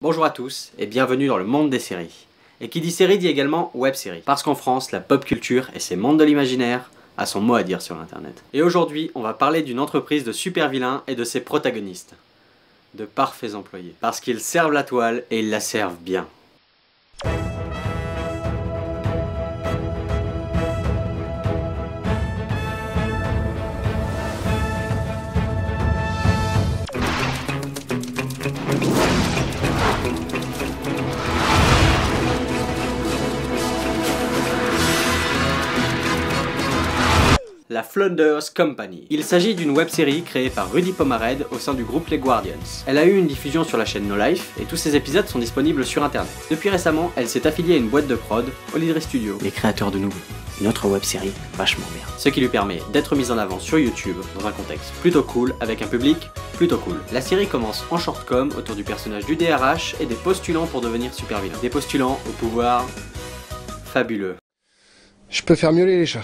Bonjour à tous et bienvenue dans le monde des séries. Et qui dit série dit également web-série. Parce qu'en France, la pop culture et ses mondes de l'imaginaire a son mot à dire sur internet. Et aujourd'hui, on va parler d'une entreprise de super vilains et de ses protagonistes. De parfaits employés. Parce qu'ils servent la toile et ils la servent bien. La Flanders Company. Il s'agit d'une web-série créée par Rudy Pomared au sein du groupe Les Guardians. Elle a eu une diffusion sur la chaîne No Life et tous ses épisodes sont disponibles sur internet. Depuis récemment, elle s'est affiliée à une boîte de prod, Holiday Studio, les créateurs de Noob, une autre web-série vachement bien. Ce qui lui permet d'être mise en avant sur YouTube dans un contexte plutôt cool avec un public plutôt cool. La série commence en short-com autour du personnage du DRH et des postulants pour devenir super vilain. Des postulants au pouvoir fabuleux. Je peux faire miauler les chats.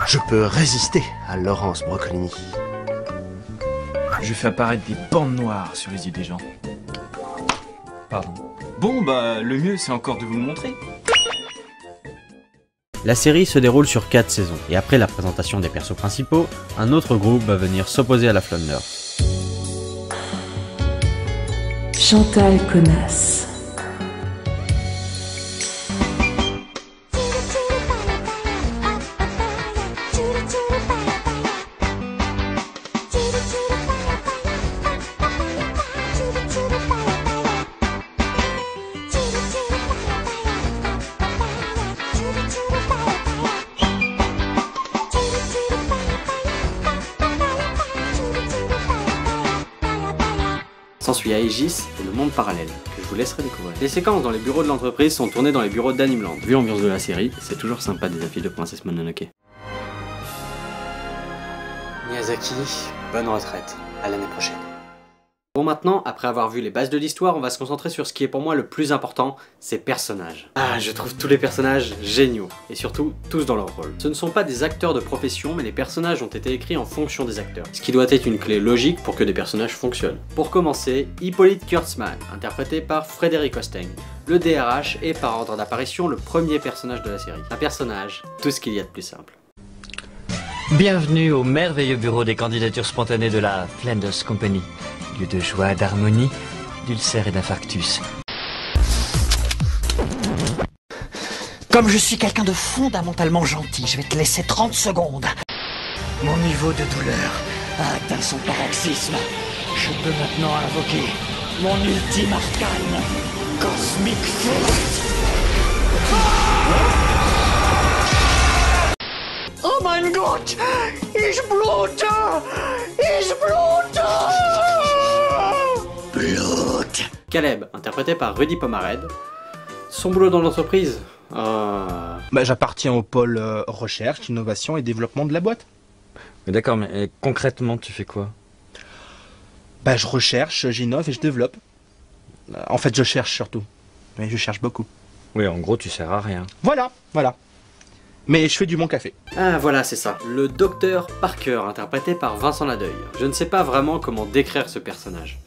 Je peux résister à Laurence Broccolini. Je fais apparaître des bandes noires sur les yeux des gens. Pardon. Bon, bah, le mieux, c'est encore de vous le montrer. La série se déroule sur 4 saisons, et après la présentation des persos principaux, un autre groupe va venir s'opposer à la Flanders. Chantal Connasse. S'ensuit Aegis et le monde parallèle, que je vous laisserai découvrir. Les séquences dans les bureaux de l'entreprise sont tournées dans les bureaux d'Animeland. Vu l'ambiance de la série, c'est toujours sympa des affiches de Princesse Mononoke. Miyazaki, bonne retraite, à l'année prochaine. Bon, maintenant, après avoir vu les bases de l'histoire, on va se concentrer sur ce qui est pour moi le plus important, ses personnages. Ah, je trouve tous les personnages géniaux, et surtout, tous dans leur rôle. Ce ne sont pas des acteurs de profession, mais les personnages ont été écrits en fonction des acteurs, ce qui doit être une clé logique pour que des personnages fonctionnent. Pour commencer, Hippolyte Kurtzman, interprété par Frédéric Osteng. Le DRH est par ordre d'apparition le premier personnage de la série. Un personnage, tout ce qu'il y a de plus simple. Bienvenue au merveilleux bureau des candidatures spontanées de la Flanders Company. Lieu de joie, d'harmonie, d'ulcères et d'infarctus. Comme je suis quelqu'un de fondamentalement gentil, je vais te laisser 30 secondes. Mon niveau de douleur a atteint son paroxysme. Je peux maintenant invoquer mon ultime arcane, Cosmic Fist. Oh mein Gott! Ich blute! Ich blute! Blut! Caleb, interprété par Rudy Pomared. Son boulot dans l'entreprise J'appartiens au pôle recherche, innovation et développement de la boîte. Mais d'accord, mais concrètement, tu fais quoi? Je recherche, j'innove et je développe. En fait, je cherche surtout. Mais je cherche beaucoup. Oui, en gros, tu sers à rien. Voilà. Mais je fais du bon café. Ah voilà, c'est ça. Le docteur Parker, interprété par Vincent Ladeuil. Je ne sais pas vraiment comment décrire ce personnage.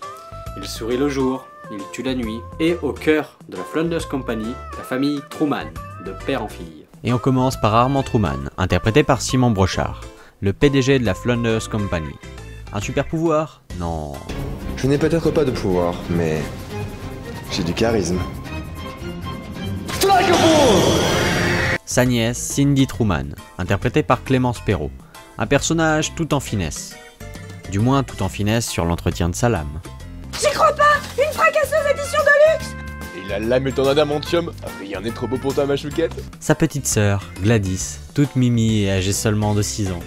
Il sourit le jour, il tue la nuit, et au cœur de la Flanders Company, la famille Truman, de père en fille. Et on commence par Armand Truman, interprété par Simon Brochard, le PDG de la Flanders Company. Un super pouvoir? Non. Je n'ai peut-être pas de pouvoir, mais j'ai du charisme. Sa nièce, Cindy Truman, interprétée par Clémence Perrault. Un personnage tout en finesse. Du moins tout en finesse sur l'entretien de sa lame. J'y crois pas! Une fracasseuse édition de luxe! Et la lame est en adamantium, rien n'est trop beau pour ta machouquette. Sa petite sœur, Gladys, toute mimi et âgée seulement de 6 ans.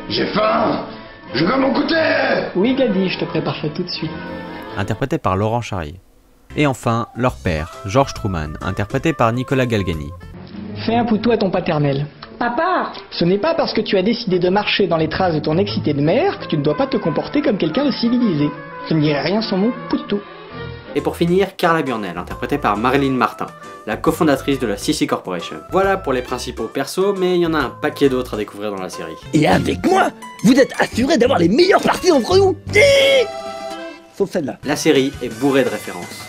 J'ai faim! Je veux mon goûter! Oui, Gladys, je te prépare ça tout de suite. Interprété par Laurent Charrier. Et enfin, leur père, Georges Truman, interprété par Nicolas Galgani. Fais un poutou à ton paternel. Papa! Ce n'est pas parce que tu as décidé de marcher dans les traces de ton excité de mère que tu ne dois pas te comporter comme quelqu'un de civilisé. Je ne dirai rien sans mon poutou. Et pour finir, Carla Burnell, interprétée par Marilyn Martin, la cofondatrice de la CC Corporation. Voilà pour les principaux persos, mais il y en a un paquet d'autres à découvrir dans la série. Et avec moi, vous êtes assuré d'avoir les meilleures parties d'entre nous. Sauf celle-là. La série est bourrée de références.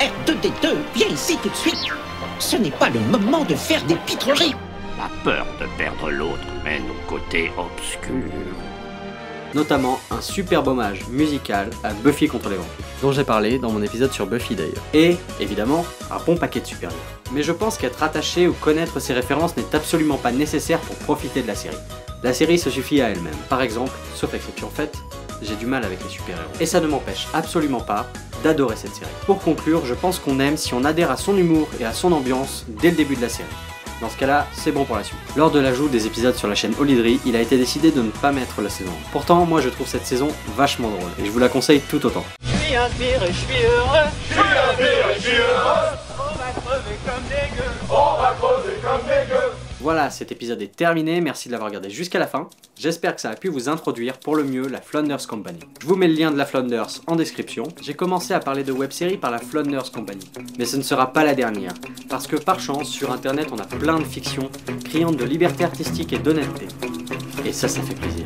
R2D2, viens ici tout de suite. Ce n'est pas le moment de faire des pitreries. La peur de perdre l'autre mène au côté obscur. Notamment un superbe hommage musical à Buffy contre les vampires, dont j'ai parlé dans mon épisode sur Buffy d'ailleurs. Et, évidemment, un bon paquet de super-héros. Mais je pense qu'être attaché ou connaître ces références n'est absolument pas nécessaire pour profiter de la série. La série se suffit à elle-même. Par exemple, sauf exception faite, j'ai du mal avec les super-héros. Et ça ne m'empêche absolument pas d'adorer cette série. Pour conclure, je pense qu'on aime si on adhère à son humour et à son ambiance dès le début de la série. Dans ce cas-là, c'est bon pour la suite. Lors de l'ajout des épisodes sur la chaîne Olydri, il a été décidé de ne pas mettre la saison 1. Pourtant, moi je trouve cette saison vachement drôle, et je vous la conseille tout autant. Je suis un pire et je suis heureux. Je suis un pire et je suis heureux. On va crever comme des gueux. On va crever comme des gueux. Voilà, cet épisode est terminé, merci de l'avoir regardé jusqu'à la fin. J'espère que ça a pu vous introduire pour le mieux la Flanders Company. Je vous mets le lien de la Flanders en description. J'ai commencé à parler de web-série par la Flanders Company, mais ce ne sera pas la dernière, parce que par chance, sur internet on a plein de fictions criantes de liberté artistique et d'honnêteté. Et ça fait plaisir.